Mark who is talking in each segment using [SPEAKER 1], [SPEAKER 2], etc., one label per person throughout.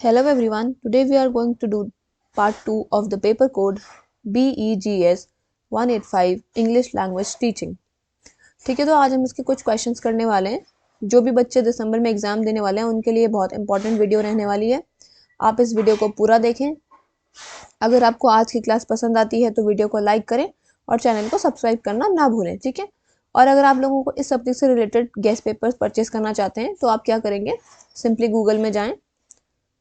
[SPEAKER 1] Hello everyone, today we are going to do part 2 of the paper code BEGS 185 English Language Teaching। ठीक है, तो आज हम इसके कुछ क्वेश्चंस करने वाले हैं। जो भी बच्चे दिसंबर में एग्जाम देने वाले हैं उनके लिए बहुत इंपॉर्टेंट वीडियो रहने वाली है। आप इस वीडियो को पूरा देखें। अगर आपको आज की क्लास पसंद आती है तो वीडियो को लाइक करें और चैनल को सब्सक्राइब करना ना भूलें। ठीक है, और अगर आप लोगों को इस सब्जेक्ट से रिलेटेड गेस्ट पेपर्स परचेज करना चाहते हैं तो आप क्या करेंगे, सिंपली गूगल में जाएं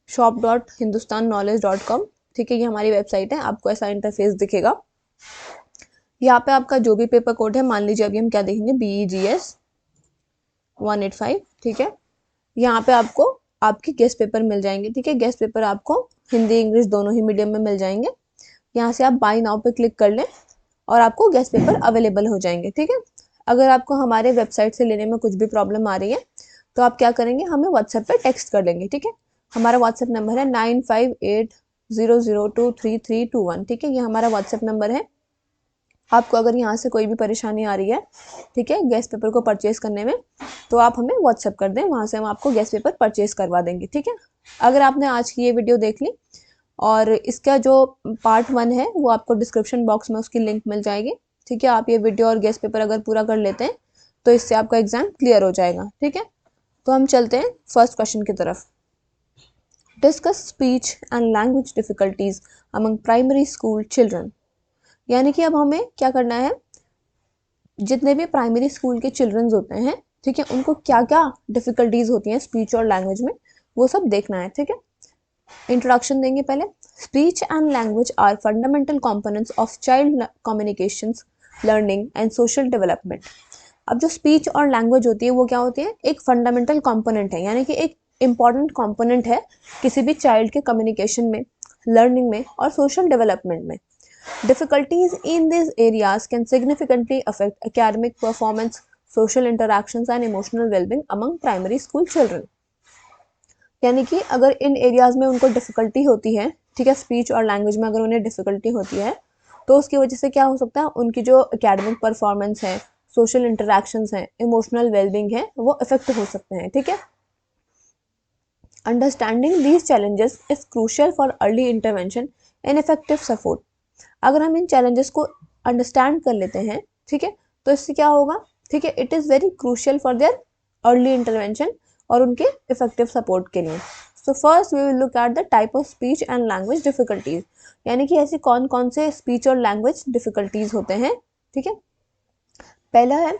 [SPEAKER 1] shop.hindustanknowledge.com। ठीक है, ये हमारी वेबसाइट है। आपको ऐसा इंटरफेस दिखेगा। यहाँ पे आपका जो भी पेपर कोड है, मान लीजिए अभी हम क्या देखेंगे, BEGS 185। ठीक है, यहाँ पे आपको आपके गेस्ट पेपर मिल जाएंगे। ठीक है, गेस्ट पेपर आपको हिंदी इंग्लिश दोनों ही मीडियम में मिल जाएंगे। यहाँ से आप बाय नाउ पे क्लिक कर लें और आपको गेस्ट पेपर अवेलेबल हो जाएंगे। ठीक है, अगर आपको हमारे वेबसाइट से लेने में कुछ भी प्रॉब्लम आ रही है तो आप क्या करेंगे, हमें व्हाट्सएप पे टेक्स्ट कर लेंगे। ठीक है, हमारा व्हाट्सएप नंबर है 9580023321। ठीक है, ये हमारा व्हाट्सएप नंबर है। आपको अगर यहाँ से कोई भी परेशानी आ रही है, ठीक है, गेस्ट पेपर को परचेज करने में, तो आप हमें व्हाट्सएप कर दें, वहाँ से हम आपको गेस्ट पेपर परचेज करवा देंगे। ठीक है, अगर आपने आज की ये वीडियो देख ली और इसका जो पार्ट 1 है वो आपको डिस्क्रिप्शन बॉक्स में उसकी लिंक मिल जाएगी। ठीक है, आप ये वीडियो और गेस्ट पेपर अगर पूरा कर लेते हैं तो इससे आपका एग्जाम क्लियर हो जाएगा। ठीक है, तो हम चलते हैं फर्स्ट क्वेश्चन की तरफ। Discuss speech and language difficulties among primary school children. यानी कि अब हमें क्या करना है, जितने भी प्राइमरी स्कूल के चिल्ड्रंस होते हैं, ठीक है, उनको क्या क्या डिफिकल्टीज होती हैं स्पीच और लैंग्वेज में, वो सब देखना है। ठीक है, इंट्रोडक्शन देंगे पहले। Speech and language are fundamental components of child communications, learning and social development. अब जो स्पीच और लैंग्वेज होती है वो क्या होती है, एक फंडामेंटल कंपोनेंट है, यानी कि एक इंपॉर्टेंट कंपोनेंट है किसी भी चाइल्ड के कम्युनिकेशन में, लर्निंग में और सोशल डेवलपमेंट में। Difficulties in these areas can significantly affect academic performance, social interactions and emotional well-being among primary school children। यानी कि अगर इन एरियाज में उनको डिफिकल्टी होती है, ठीक है, स्पीच और लैंग्वेज में अगर उन्हें डिफिकल्टी होती है तो उसकी वजह से क्या हो सकता है, उनकी जो एकेडमिक परफॉर्मेंस है, सोशल इंटरेक्शंस हैं, इमोशनल वेलबींग है, वो इफेक्ट हो सकते हैं। ठीक है, understanding these challenges is crucial for early intervention and effective support. अगर हम इन चैलेंजेस को अंडरस्टैंड कर लेते हैं, ठीक है, तो इससे क्या होगा, ठीक है, it is very crucial for their early intervention और उनके इफेक्टिव सपोर्ट के लिए। So first we will look at the type of speech and language difficulties, यानी कि ऐसे कौन कौन से स्पीच और लैंग्वेज डिफिकल्टीज होते हैं। ठीक है, पहला है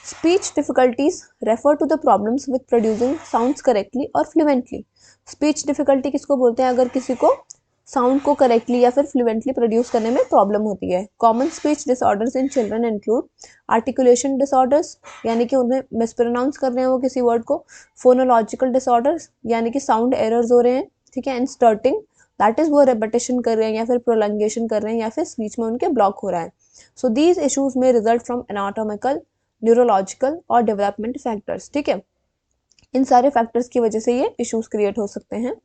[SPEAKER 1] speech difficulties refer to the problems with producing sounds correctly और फ्लुएंटली। स्पीच डिफिकल्टी किसको बोलते हैं, अगर किसी को साउंड को करेक्टली या फिर फ्लुएंटली प्रोड्यूस करने में प्रॉब्लम होती है। Common speech disorders in children include articulation disorders, यानी कि उन्हें मिसप्रोनाउंस कर रहे हैं वो किसी वर्ड को। फोनोलॉजिकल डिसऑर्डर्स, यानी कि साउंड एरर्स हो रहे हैं। ठीक है, एंड स्टर्टिंग, दैट इज वो रेपिटेशन कर रहे हैं या फिर प्रोलंगेशन कर रहे हैं या फिर स्पीच में उनके ब्लॉक हो रहा है। सो दीज इश्यूज में रिजल्ट फ्रॉम एनाटोमिकल, न्यूरोलॉजिकल और डेवलपमेंट फैक्टर्स। ठीक है, इन सारे फैक्टर्स की वजह से ये इश्यूज क्रिएट हो सकते हैं।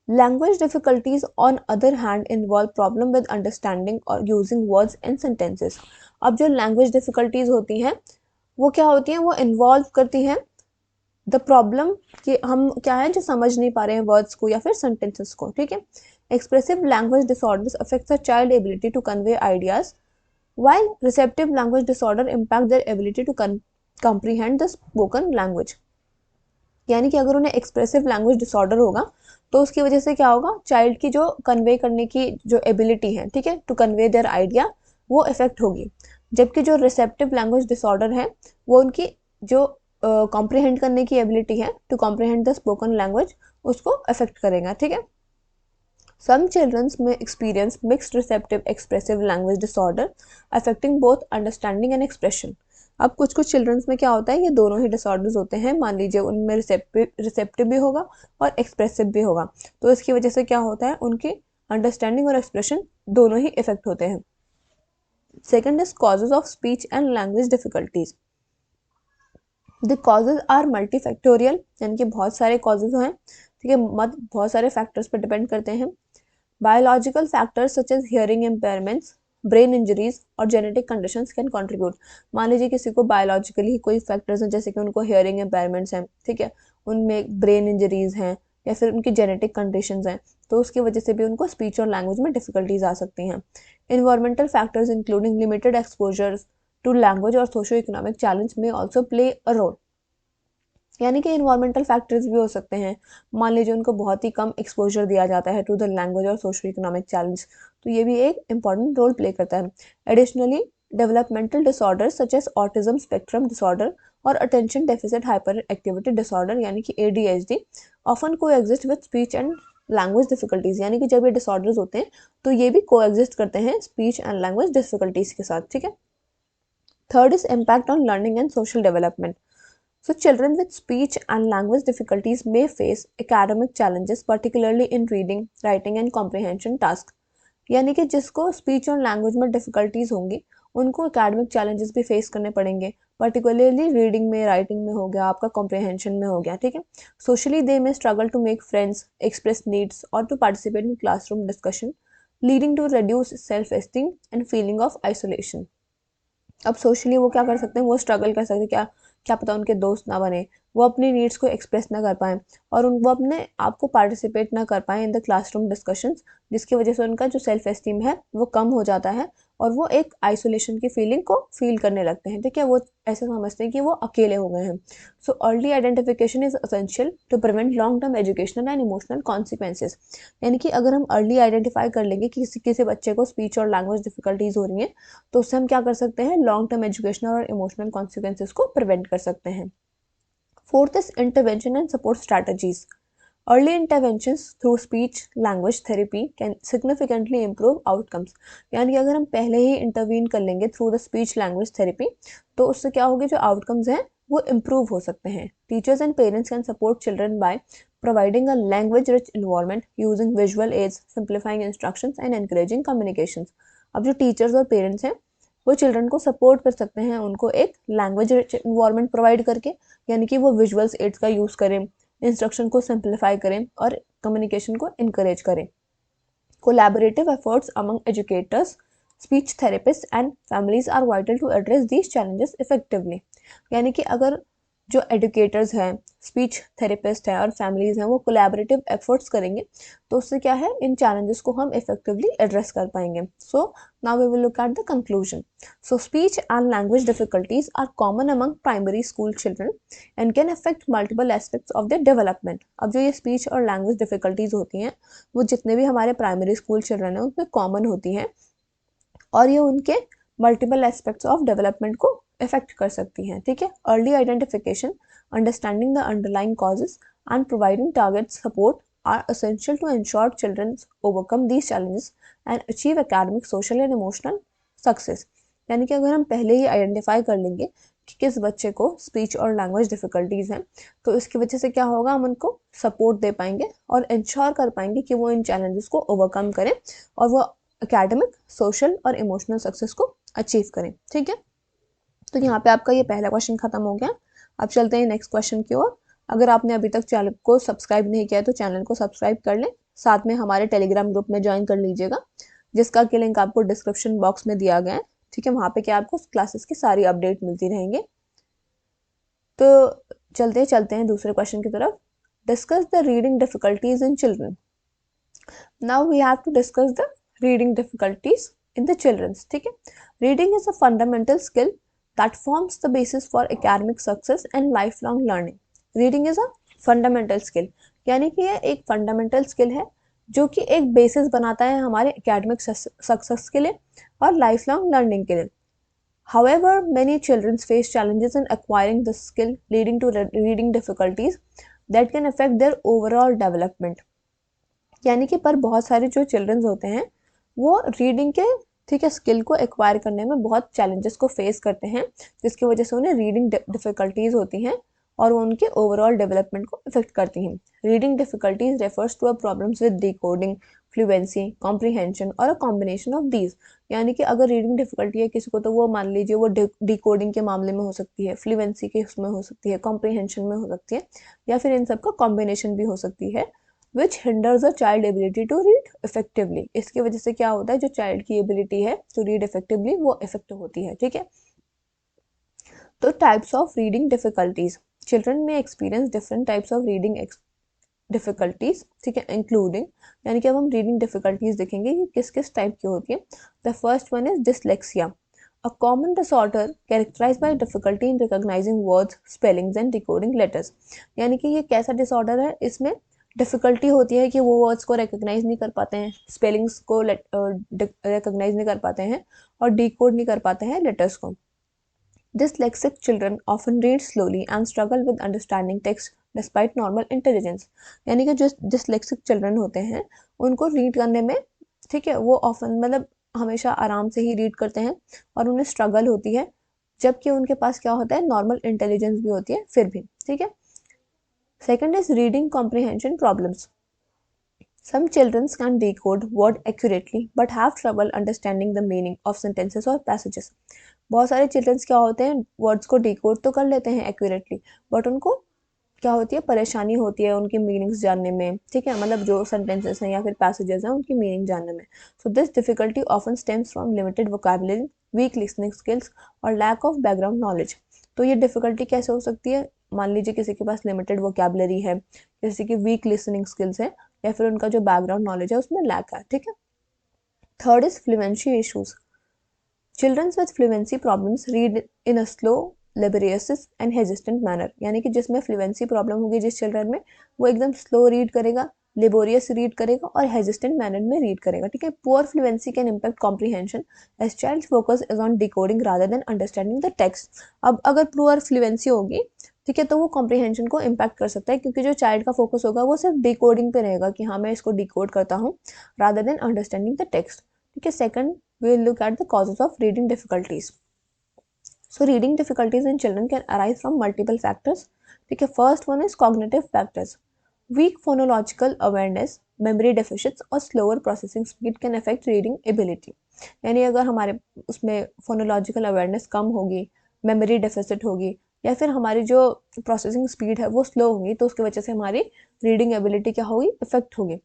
[SPEAKER 1] Language difficulties, on other hand, involve problem with understanding or using words and sentences। अब जो language difficulties होती हैं वो क्या होती हैं, वो इन्वॉल्व करती हैं द प्रॉब्लम कि हम क्या है जो समझ नहीं पा रहे हैं वर्ड्स को या फिर सेंटेंसेस को। ठीक है, expressive language disorders affects a child ability to convey ideas, while receptive language disorder impact their ability to comprehend the spoken language। यानी कि अगर उन्हें एक्सप्रेसिव लैंग्वेज डिसऑर्डर होगा तो उसकी वजह से क्या होगा, चाइल्ड की जो कन्वे करने की जो एबिलिटी है, ठीक है, टू कन्वे देयर आइडिया, वो इफेक्ट होगी। जबकि जो रिसेप्टिव लैंग्वेज डिसऑर्डर है वो उनकी जो कॉम्प्रिहेंड करने की एबिलिटी है, to comprehend the spoken language, उसको अफेक्ट करेगा। ठीक है, some children may experience mixed receptive expressive language disorder affecting both understanding and expression। अब कुछ कुछ चिल्ड्रंस में क्या होता है, ये दोनों ही डिसऑर्डर्स होते हैं। मान लीजिए उनमें रिसेप्टिव भी होगा और एक्सप्रेसिव भी होगा, तो इसकी वजह से क्या होता है, उनकी अंडरस्टैंडिंग और एक्सप्रेशन दोनों ही इफेक्ट होते हैं। Second is causes of speech and language difficulties. The causes are multifactorial, यानी कि बहुत सारे कॉजेज हैं। ठीक है, बहुत सारे फैक्टर्स पर डिपेंड करते हैं। Biological factors such as hearing impairments, brain injuries और जेनेटिक कंडीशंस कैन कंट्रीब्यूट। मान लीजिए किसी को बायोलॉजिकली कोई फैक्टर्स हैं, जैसे कि उनको हियरिंग इम्पेयरमेंट्स हैं, ठीक है, उनमें ब्रेन इंजरीज हैं या फिर उनकी जेनेटिक कंडीशंस हैं, तो उसकी वजह से भी उनको स्पीच और लैंग्वेज में डिफिकल्टीज आ सकती हैं। Environmental factors including limited exposure to language और socio economic challenge may also play a role. यानी कि इन्वायरमेंटल फैक्टर्स भी हो सकते हैं। मान लीजिए उनको बहुत ही कम एक्सपोजर दिया जाता है टू द लैंग्वेज और सोशो इकोनॉमिक चैलेंज, तो ये भी एक इंपॉर्टेंट रोल प्ले करता है। Additionally developmental disorder such as autism spectrum disorder और attention deficit hyper activity disorder यानी कि ADHD often coexist with speech and language difficulties. यानी कि जब ये डिसऑर्डर्स होते हैं तो ये भी को एग्जिस्ट करते हैं स्पीच एंड लैंग्वेज डिफिकल्टीज के साथ, ठीक है। Third is impact on learning and social development. So children with speech and language difficulties may face academic challenges, particularly in reading, writing and comprehension tasks. यानी कि जिसको speech और language में difficulties होंगी उनको एकेडमिक चैलेंजेस भी face करने पड़ेंगे, पर्टिकुलरली रीडिंग में, राइटिंग में हो गया, आपका कॉम्प्रिहेंशन में हो गया, ठीक है। सोशली दे में struggle to make friends, express needs और to participate in classroom discussion, leading to reduce self esteem and feeling of isolation. अब सोशली वो क्या कर सकते हैं, वो स्ट्रगल कर सकते हैं, क्या क्या पता उनके दोस्त ना बने, वो अपनी नीड्स को एक्सप्रेस ना कर पाएँ और वो अपने आप को पार्टिसिपेट ना कर पाएँ इन द क्लासरूम डिस्कशंस, जिसकी वजह से उनका जो सेल्फ एस्टीम है वो कम हो जाता है और वो एक आइसोलेशन की फीलिंग को फील करने लगते हैं, ठीक है। वो ऐसे समझते हैं कि वो अकेले हो गए हैं। So early identification is essential to prevent long term educational and emotional consequences. यानी कि अगर हम अर्ली आइडेंटिफाई कर लेंगे कि किसी बच्चे को स्पीच और लैंग्वेज डिफिकल्टीज हो रही हैं, तो उससे हम क्या कर सकते हैं, लॉन्ग टर्म एजुकेशनल और इमोशनल कॉन्सिक्वेंसेज को प्रिवेंट कर सकते हैं। Fourth is intervention and support strategies. Early interventions through speech language therapy can significantly improve outcomes। यानी कि अगर हम पहले ही इंटरवीन कर लेंगे through the speech language therapy, तो उससे क्या होगी, जो आउटकम्स हैं वो इम्प्रूव हो सकते हैं। Teachers and parents can support children by providing a language rich environment using visual aids, simplifying instructions and encouraging communications। अब जो टीचर्स और पेरेंट्स हैं वो चिल्ड्रन को सपोर्ट कर सकते हैं, उनको एक लैंग्वेज रिच इन्वायरमेंट प्रोवाइड करके, यानी कि वो विजुअल्स एड्स का यूज़ करें, इंस्ट्रक्शन को सिंप्लीफाई करें और कम्युनिकेशन को इनकरेज करें। Collaborative efforts among educators, speech therapist and families are vital to address these challenges effectively. यानी कि अगर जो एजुकेटर्स हैं, स्पीच थेरेपिस्ट हैं और फैमिलीज हैं, वो कोलैबोरेटिव एफर्ट्स करेंगे तो उससे क्या है, इन चैलेंजेस को हम इफेक्टिवली एड्रेस कर पाएंगे। So now we will look at the conclusion. So speech and language difficulties are common among primary school children and can affect multiple aspects of their development. अब जो ये स्पीच और language difficulties होती हैं वो जितने भी हमारे प्राइमरी स्कूल चिल्ड्रन हैं उनमें कॉमन होती हैं और ये उनके मल्टीपल एस्पेक्ट्स ऑफ डेवलपमेंट को इफेक्ट कर सकती हैं, ठीक है। Early identification, understanding the underlying causes and providing target support are essential to ensure children overcome these challenges and achieve academic, social and emotional success. यानी कि अगर हम पहले ही आइडेंटिफाई कर लेंगे कि किस बच्चे को स्पीच और लैंग्वेज डिफिकल्टीज हैं, तो इसकी वजह से क्या होगा, हम उनको सपोर्ट दे पाएंगे और इंश्योर कर पाएंगे कि वो इन चैलेंजेस को ओवरकम करें और वो एकेडमिक, सोशल और इमोशनल सक्सेस को अचीव करें, ठीक है। तो यहाँ पे आपका ये पहला क्वेश्चन खत्म हो गया। अब चलते हैं नेक्स्ट क्वेश्चन की ओर। अगर आपने अभी तक चैनल को सब्सक्राइब नहीं किया है तो चैनल को सब्सक्राइब कर लें, साथ में हमारे टेलीग्राम ग्रुप में ज्वाइन कर लीजिएगा, जिसका कि लिंक आपको डिस्क्रिप्शन बॉक्स में दिया गया है, ठीक है। वहाँ पे क्या आपको क्लासेस की सारी अपडेट मिलती रहेंगे। तो चलते हैं दूसरे क्वेश्चन की तरफ। Discuss the reading difficulties in children. Now we have to discuss the reading difficulties in the children's, ठीक है। Reading is a fundamental skill that forms the basis for academic success and life long learning. Reading is a fundamental skill, यानी कि यह एक fundamental skill है जो कि एक बेसिस बनाता है हमारे एकेडमिक सक्सेस के लिए और लाइफ लॉन्ग लर्निंग के लिए। However, many children face challenges in acquiring this skill, leading to reading difficulties that can affect their overall development। यानी कि पर बहुत सारे जो चिल्ड्रंस होते हैं वो रीडिंग के, ठीक है, स्किल को एक्वायर करने में बहुत चैलेंजेस को फेस करते हैं, जिसकी वजह से उन्हें रीडिंग डिफिकल्टीज होती हैं और वो उनके ओवरऑल डेवलपमेंट को इफेक्ट करती हैं। Reading difficulties refers to a problems with decoding, fluency, comprehension और अ कॉम्बिनेशन ऑफ दीज। यानी कि अगर रीडिंग डिफिकल्टी है किसी को तो वो मान लीजिए वो डिकोडिंग के मामले में हो सकती है, फ्लुएंसी के उसमें हो सकती है, कॉम्प्रिहेंशन में हो सकती है, या फिर इन सब का कॉम्बिनेशन भी हो सकती है, which hinders a child ability to read effectively। इसकी वजह से क्या होता है, जो चाइल्ड की एबिलिटी है to read effectively वो इफेक्ट होती है, ठीक है। तो types of reading difficulties, children में experience different types of reading difficulties, ठीक है, इंक्लूडिंग, यानी कि अब हम रीडिंग डिफिकल्टीज देखेंगे कि किस किस टाइप की होती है। The first one is dyslexia, a common disorder characterized by difficulty in recognizing words, spellings and decoding letters। यानी कि ये कैसा डिसऑर्डर है, इसमें डिफिकल्टी होती है कि वो वर्ड्स को रिकॉग्नाइज नहीं कर पाते हैं, स्पेलिंग्स को रिकॉग्नाइज नहीं कर पाते हैं और डिकोड नहीं कर पाते हैं लेटर्स को। Dyslexic children often read slowly and struggle with understanding text despite normal intelligence। यानी कि जो dyslexic children होते हैं उनको रीड करने में, ठीक है, वो ऑफन मतलब हमेशा आराम से ही रीड करते हैं और उन्हें स्ट्रगल होती है, जबकि उनके पास क्या होता है, नॉर्मल इंटेलिजेंस भी होती है फिर भी, ठीक है। Second is reading comprehension problems. Some children can decode word accurately but have trouble understanding the meaning of sentences or passages। बहुत सारे चिल्ड्रंस क्या होते हैं, वर्ड्स को डिकोड तो कर लेते हैं एक्यूरेटली, बट उनको क्या होती है, परेशानी होती है उनकी मीनिंग्स जानने में, ठीक है, मतलब जो सेंटेंसेस हैं या फिर पैसेजेस हैं उनकी मीनिंग जानने में। So this difficulty often stems from limited vocabulary, weak listening skills और लैक ऑफ बैकग्राउंड नॉलेज। तो ये डिफिकल्टी कैसे हो सकती है, मान लीजिए किसी के पास लिमिटेड वोकैबुलरी है, किसी की वीक लिसनिंग स्किल्स है, या फिर उनका जो बैकग्राउंड नॉलेज है उसमें लैक है, ठीक है। Third is fluency issues. Children's with fluency problems read in a slow, laborious and hesitant manner. यानी कि जिसमें फ्लुएंसी प्रॉब्लम होगी जिस चिल्ड्रन में, वो एकदम स्लो रीड करेगा, लेबोरियस रीड करेगा और हेजिस्टेंट मैनर में रीड करेगा, ठीक है। Poor fluency can impact comprehension as child focus is on decoding rather than understanding the text. अब अगर पुअर फ्लुएंसी होगी, ठीक है, तो वो कॉम्प्रिहेंशन को इम्पैक्ट कर सकता है, क्योंकि जो चाइल्ड का फोकस होगा वो सिर्फ डिकोडिंग पे रहेगा कि हाँ मैं इसको डिकोड करता हूँ, rather than understanding the text, ठीक है। Second, we will look at the causes of reading difficulties। So reading difficulties in children can arise from multiple factors, ठीक है। First one is cognitive factors। Weak phonological awareness, memory deficits और slower processing speed can affect reading ability। यानी अगर हमारे उसमें phonological awareness कम होगी, memory deficit होगी, या फिर हमारी जो processing speed है वो slow होगी, तो उसकी वजह से हमारी reading ability क्या होगी, affect होगी।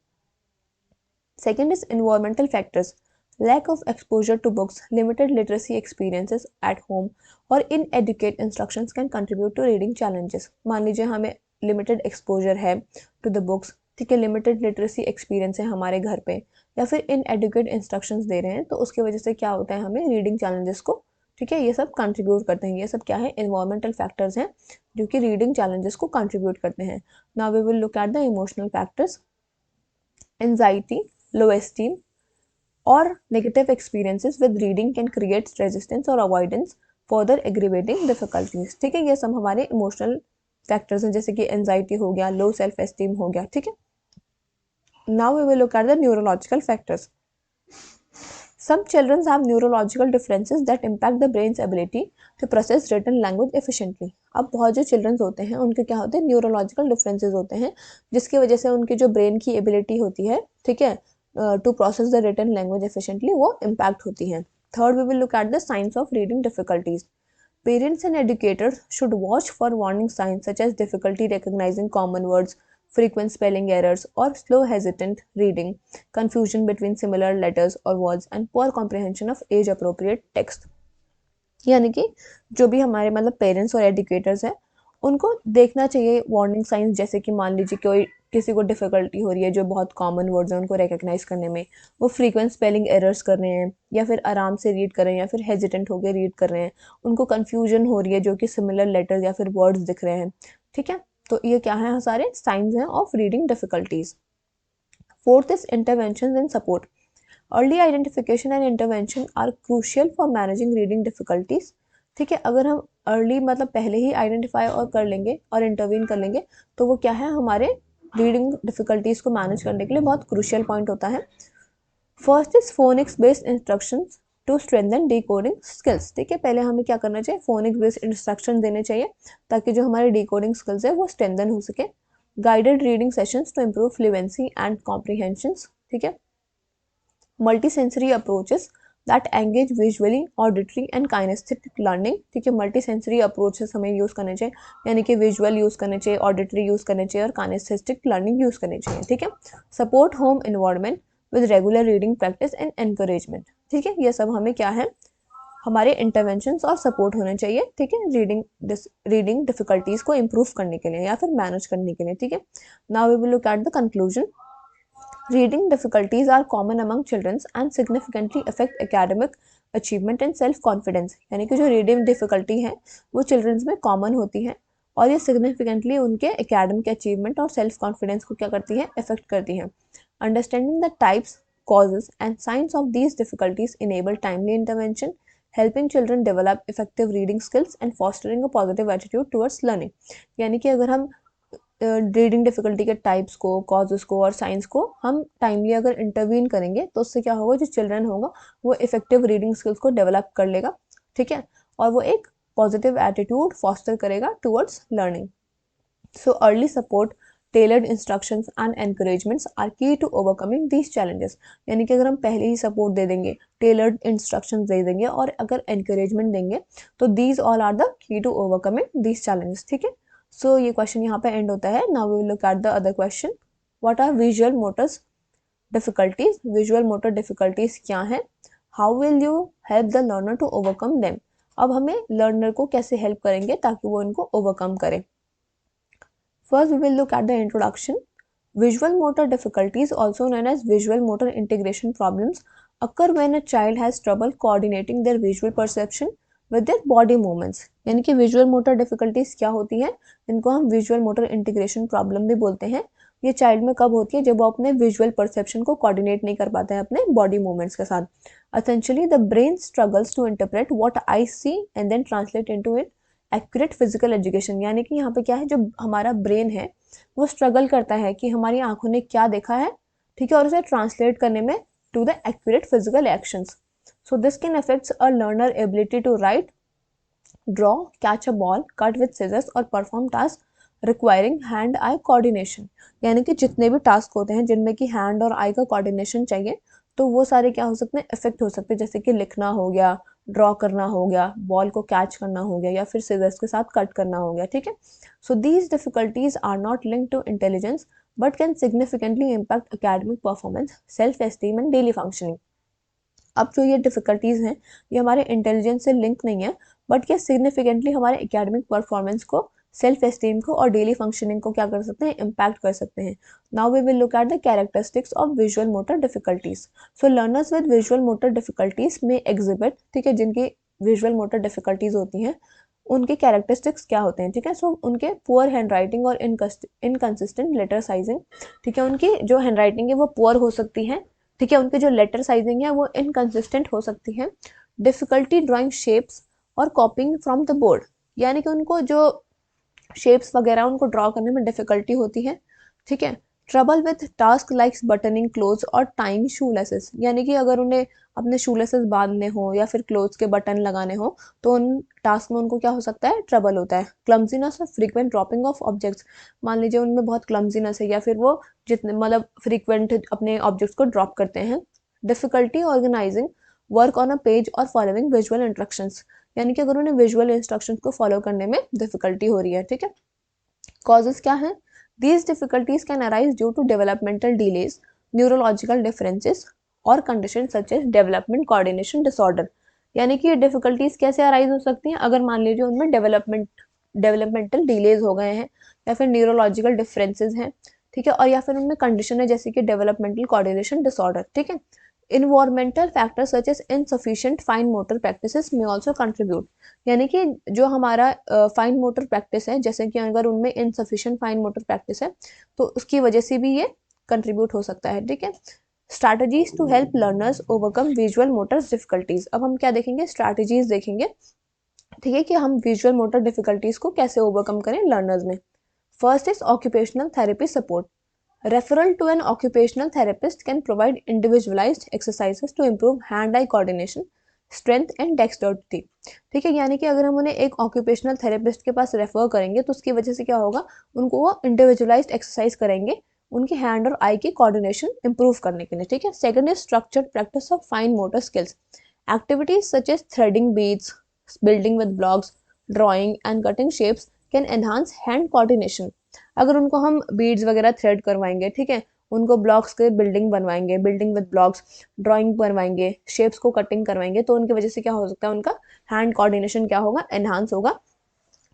[SPEAKER 1] Second is environmental factors। Lack of exposure to books, limited literacy experiences at home or inadequate instructions can contribute to reading challenges। मान लीजिए हमें लिमिटेड एक्सपोजर है टू द बुक्स, ठीक है, लिमिटेड लिटरेसी एक्सपीरियंस है हमारे घर पे, या फिर इनएडुकेट इंस्ट्रक्शंस दे रहे हैं, तो उसकी वजह से क्या होता है, हमें रीडिंग चैलेंजेस को, ठीक है, ये सब कंट्रीब्यूट करते हैं। ये सब क्या है, एनवायरमेंटल फैक्टर्स हैं जो कि रीडिंग चैलेंजेस को कंट्रीब्यूट करते हैं। Now we will look at the emotional factors. Anxiety, low esteem or negative experiences with reading can create resistance or avoidance, further aggravating difficulties। ठीक है, ये सब हमारे इमोशनल फैक्टर्स हैं, जैसे कि एंजाइटी हो गया, लो सेल्फ एस्टीम हो गया, ठीक है। Now we will look at the neurological factors. Some children have neurological differences that impact the brain's ability to process written language efficiently। अब बहुत जो चिल्ड्रंस होते हैं उनके क्या होते हैं, न्यूरोलॉजिकल डिफरेंसेस होते हैं, जिसकी वजह से उनकी जो ब्रेन की एबिलिटी होती है, ठीक है, to process the written language efficiently, वो इम्पैक्ट होती है। Third, we will look at the science of reading difficulties. Parents and educators should watch for warning signs such as difficulty recognizing common words, frequent spelling errors or slow hesitant reading, confusion between similar letters or words and poor comprehension of age appropriate text। यानी कि जो भी हमारे मतलब parents और educators हैं उनको देखना चाहिए वार्निंग साइंस, जैसे कि मान लीजिए कोई किसी को डिफ़िकल्टी हो रही है जो बहुत कॉमन वर्ड्स हैं उनको रिकग्नाइज करने में, वो फ्रीक्वेंट स्पेलिंग एरर्स कर रहे हैं या फिर आराम से रीड कर रहे हैं या फिर हेजिटेंट होकर रीड कर रहे हैं, उनको कन्फ्यूजन हो रही है जो कि सिमिलर लेटर्स या फिर वर्ड्स दिख रहे हैं, ठीक है। तो ये क्या है, सारे साइंस हैं of reading difficulties. Fourth is intervention and support. Early identification and intervention are crucial for managing reading difficulties. ठीक है, अगर हम अर्ली मतलब पहले ही आइडेंटिफाई और कर लेंगे और इंटरवीन कर लेंगे तो वो क्या है, हमारे रीडिंग डिफिकल्टीज को मैनेज करने के लिए बहुत क्रूशियल पॉइंट होता है। First is phonics based instructions to strengthen decoding skills. ठीक है, पहले हमें क्या करना चाहिए, फोनिक्स बेस्ड इंस्ट्रक्शन देने चाहिए ताकि जो हमारे डिकोडिंग स्किल्स है वो स्ट्रेंथन हो सके। Guided reading sessions to improve fluency and comprehensions. ठीक है, multisensory approaches that engage visually, auditory and kinesthetic learning. ठीक है, मल्टीसेंसरी अप्रोचेस हमें यूज़ करने चाहिए, यानी कि विजुअल यूज़ करने चाहिए, ऑडिटरी यूज़ करने चाहिए और काइनेस्थेटिक लर्निंग यूज़ करनी चाहिए। ठीक है, support home environment with regular reading practice and encouragement. ठीक है, ये सब हमें क्या है, हमारे इंटरवेंशंस और सपोर्ट होने चाहिए, ठीक है, रीडिंग डिफिकल्टीज को इम्प्रूव करने के लिए या फिर मैनेज करने के लिए, ठीक है। Now we will look at the conclusion. Reading difficulties are common among childrens and significantly affect academic achievement and self confidence. यानी कि जो रीडिंग डिफिकल्टी है वो चिल्ड्रंस में कॉमन होती है और ये सिग्निफिकेंटली उनके एकेडमिक अचीवमेंट और सेल्फ कॉन्फिडेंस को क्या करती है, इफेक्ट करती है। Understanding the types, causes and signs of these difficulties enable timely intervention, helping children develop effective reading skills and fostering a positive attitude towards learning। यानी कि अगर हम रीडिंग डिफिकल्टी के टाइप्स को, कॉजेस को और साइंस को हम टाइमली अगर इंटरवीन करेंगे तो उससे क्या होगा, जो चिल्ड्रन होगा वो इफेक्टिव रीडिंग स्किल्स को डेवलप कर लेगा, ठीक है, और वो एक पॉजिटिव एटीट्यूड फॉस्टर करेगा towards learning. So early support, tailored instructions and encouragements are key to overcoming these challenges. यानी कि अगर हम पहले ही सपोर्ट दे देंगे, टेलर्ड इंस्ट्रक्शंस दे देंगे और अगर एनकरेजमेंट देंगे तो these all are the key to overcoming these challenges, ठीक है। सो ये क्वेश्चन यहाँ पे एंड होता है। Now we will look at the other question. What are visual motors difficulties? Visual motor difficulties क्या है? How will you help the learner to overcome them? अब हमें लर्नर को कैसे हेल्प करेंगे ताकि वो इनको ओवरकम करे। First, we will look at the introduction. Visual motor difficulties, also known as visual motor integration problems, occur when a child has trouble coordinating their visual perception with their body movements। यानी कि visual motor difficulties क्या होती हैं, इनको हम visual motor integration problem भी बोलते हैं। ये चाइल्ड में कब होती है, जब वो अपने विजुअल परसेप्शन को कोऑर्डिनेट नहीं कर पाते हैं अपने बॉडी मूवमेंट्स के साथ। Essentially, the brain struggles to interpret what I see and then translate into it accurate physical education. यानी कि यहाँ पे क्या है, जो हमारा ब्रेन है वो स्ट्रगल करता है कि हमारी आंखों ने क्या देखा है, ठीक है, और उसे ट्रांसलेट करने में to the accurate physical actions. So this can affects a learner ability to write, draw, catch a ball, cut with scissors और perform task requiring hand eye coordination. यानी कि जितने भी टास्क होते हैं जिनमें कि हैंड और आई का कोऑर्डिनेशन चाहिए तो वो सारे क्या हो सकते हैं, इफेक्ट हो सकते हैं। जैसे कि लिखना हो गया, ड्रॉ करना हो गया, बॉल को कैच करना हो गया या फिर सिजर्स के साथ कट करना हो गया, ठीक है। So these difficulties are not linked to intelligence but can significantly impact academic performance, self esteem and daily functioning. अब जो ये डिफिकल्टीज हैं ये हमारे इंटेलिजेंस से लिंक नहीं है बट ये सिग्निफिकेंटली हमारे एकेडमिक परफॉर्मेंस को, सेल्फ एस्टीम को और डेली फंक्शनिंग को क्या कर सकते हैं, इम्पैक्ट कर सकते हैं। Now we will look at the characteristics of visual motor difficulties. So learners with visual motor difficulties may exhibit, ठीक है, जिनकी विजुअल मोटर डिफिकल्टीज होती हैं उनके कैरेक्टरिस्टिक्स क्या होते हैं, ठीक है। सो उनके पुअर हैंड राइटिंग और इनकंसिस्टेंट लेटर साइजिंग, ठीक है, उनकी जो हैंड राइटिंग है वो पुअर हो सकती है, ठीक है, उनकी जो लेटर साइजिंग है वो इनकंसिस्टेंट हो सकती है। डिफिकल्टी ड्राइंग शेप्स और कॉपिंग फ्रॉम द बोर्ड, यानी कि उनको जो शेप्स वगैरह उनको ड्रॉ करने में डिफिकल्टी होती है, ठीक है। Trouble with task likes buttoning close और टाइंग शू लेसेस, यानी कि अगर उन्हें अपने शू लेसेस बांधने हो या फिर क्लोज के बटन लगाने हो तो उन टास्क में उनको क्या हो सकता है, ट्रबल होता है। क्लमजीनेस और फ्रीक्वेंट ड्रॉपिंग ऑफ ऑब्जेक्ट्स, मान लीजिए उनमें बहुत क्लमजीनेस है या फिर वो जितने मतलब फ्रीक्वेंट अपने ऑब्जेक्ट्स को ड्रॉप करते हैं। Difficulty organising work on a page और फॉलोइंग विजुअल इंस्ट्रक्शंस, यानी कि अगर उन्हें विजुअल इंस्ट्रक्शंस को फॉलो करने में डिफिकल्टी हो रही है, ठीक है। कॉजेस क्या है, these difficulties can arise due to developmental delays, neurological differences और condition such as development coordination disorder. यानी कि ये डिफिकल्टीज कैसे अराइज हो सकती हैं, अगर मान लीजिए उनमें डेवलपमेंटल डिलेज हो गए हैं या फिर न्यूरोलॉजिकल डिफरेंसेस हैं, ठीक है, और या फिर उनमें कंडीशन है जैसे कि डेवलपमेंटल कोऑर्डिनेशन डिसऑर्डर, ठीक है। Environmental factors such as insufficient fine motor practices may also contribute, यानी कि जो हमारा फाइन मोटर प्रैक्टिस है, जैसे कि अगर उनमें इनसफिशिएंट फाइन मोटर प्रैक्टिस है तो उसकी वजह से भी ये कंट्रीब्यूट हो सकता है, ठीक है। Strategies to help learners overcome visual motor difficulties, अब हम क्या देखेंगे, स्ट्रैटेजीज देखेंगे, ठीक है, कि हम विजुअल मोटर डिफिकल्टीज को कैसे ओवरकम करें लर्नर्स में। First is occupational therapy support. Referral to an occupational therapist can provide individualized exercises to improve hand-eye coordination, strength and dexterity। ठीक है, यानी कि अगर हम उन्हें एक ऑक्यूपेशनल थेरेपिस्ट के पास रेफर करेंगे तो उसकी वजह से क्या होगा, उनको वो इंडिविजुअलाइज्ड एक्सरसाइज करेंगे उनकी हैंड और आई की कोऑर्डिनेशन इंप्रूव करने के लिए, ठीक है। Second is structured practice of fine motor skills. Activities such as threading beads, building with blocks, drawing and cutting shapes can enhance hand coordination. अगर उनको हम बीड्स वगैरह थ्रेड करवाएंगे, ठीक है, उनको ब्लॉक्स के बिल्डिंग बनवाएंगे, बिल्डिंग विद ब्लॉक्स, ड्राइंग बनवाएंगे, शेप्स को कटिंग करवाएंगे, तो उनकी वजह से क्या हो सकता है, उनका हैंड कोऑर्डिनेशन क्या होगा, एनहांस होगा।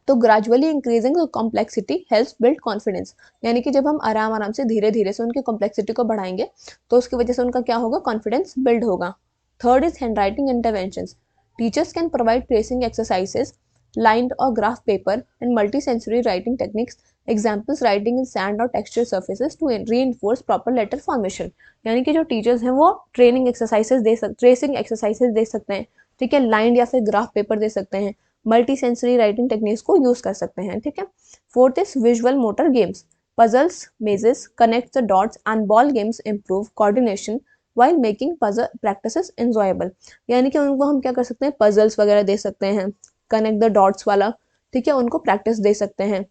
[SPEAKER 1] तो gradually increasing complexity helps build confidence, यानी कि जब हम आराम आराम से धीरे धीरे से उनकी कॉम्प्लेक्सिटी को बढ़ाएंगे तो उसकी वजह से उनका क्या होगा, कॉन्फिडेंस बिल्ड होगा। Third is hand writing interventions. Teachers can provide tracing exercises, lined or graph paper and multi-sensory writing techniques, examples writing in sand or texture surfaces to reinforce proper letter formation। यानी कि जो teachers हैं वो training exercises tracing exercises दे सकते हैं, ठीक है, lined या फिर ग्राफ पेपर दे सकते हैं, मल्टी सेंसरी राइटिंग टेक्निक्स को यूज कर सकते हैं, ठीक है। Fourth is visual motor games, puzzles, mazes, connect the dots and ball games improve coordination while making puzzle practices enjoyable। यानी कि उनको हम क्या कर सकते हैं, पजल्स वगैरह दे सकते हैं, कनेक्ट द डॉट्स वाला, ठीक है, उनको प्रैक्टिस दे सकते हैं,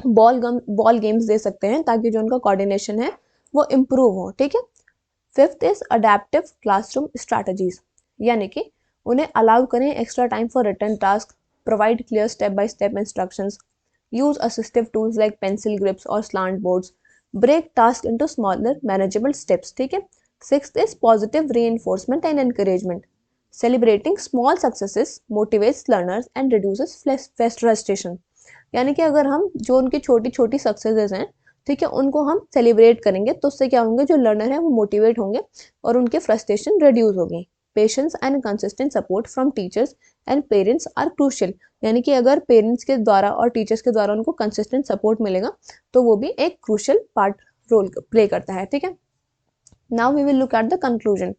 [SPEAKER 1] बॉल गेम्स दे सकते हैं ताकि जो उनका कोऑर्डिनेशन है वो इम्प्रूव हो, ठीक है। Fifth is adaptive classroom strategies, यानी कि उन्हें अलाउ करें extra time for return task, provide clear step by step instructions, use assistive tools like pencil grips और slant boards, break task into smaller manageable steps, ठीक है। Sixth is positive reinforcement and encouragement, celebrating small successes motivates learners and reduces frustration. यानी कि अगर हम जो उनकी छोटी छोटी सक्सेसेस हैं, ठीक है, उनको हम सेलिब्रेट करेंगे तो उससे क्या होंगे, जो लर्नर है वो मोटिवेट होंगे और उनके फ्रस्ट्रेशन रिड्यूस होगी। Patience and consistent support from teachers and parents are crucial, यानी कि अगर पेरेंट्स के द्वारा और टीचर्स के द्वारा उनको कंसिस्टेंट सपोर्ट मिलेगा तो वो भी एक क्रूशियल पार्ट रोल प्ले करता है, ठीक है। Now we will look at the conclusion.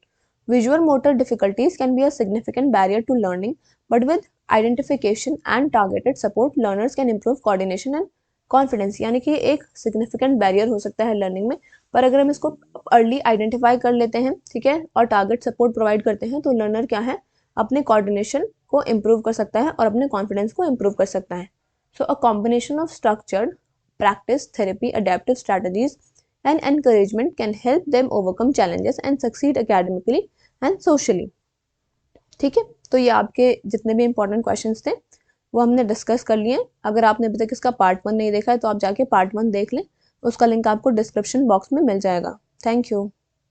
[SPEAKER 1] Visual motor difficulties can be a significant barrier to learning, but with identification and targeted support, learners can improve coordination and confidence। यानी कि एक significant barrier हो सकता है learning में, पर अगर हम इसको अर्ली आइडेंटिफाई कर लेते हैं, ठीक है, और टारगेट सपोर्ट प्रोवाइड करते हैं, तो लर्नर क्या है, अपने कोऑर्डिनेशन को इम्प्रूव कर सकता है और अपने कॉन्फिडेंस को इम्प्रूव कर सकता है। So a combination of structured practice, therapy, adaptive strategies and encouragement can help them overcome challenges and succeed academically and socially, ठीक है। तो ये आपके जितने भी इंपॉर्टेंट क्वेश्चंस थे वो हमने डिस्कस कर लिए। अगर आपने अभी तक इसका पार्ट 1 नहीं देखा है तो आप जाके पार्ट 1 देख लें, उसका लिंक आपको डिस्क्रिप्शन बॉक्स में मिल जाएगा। Thank you.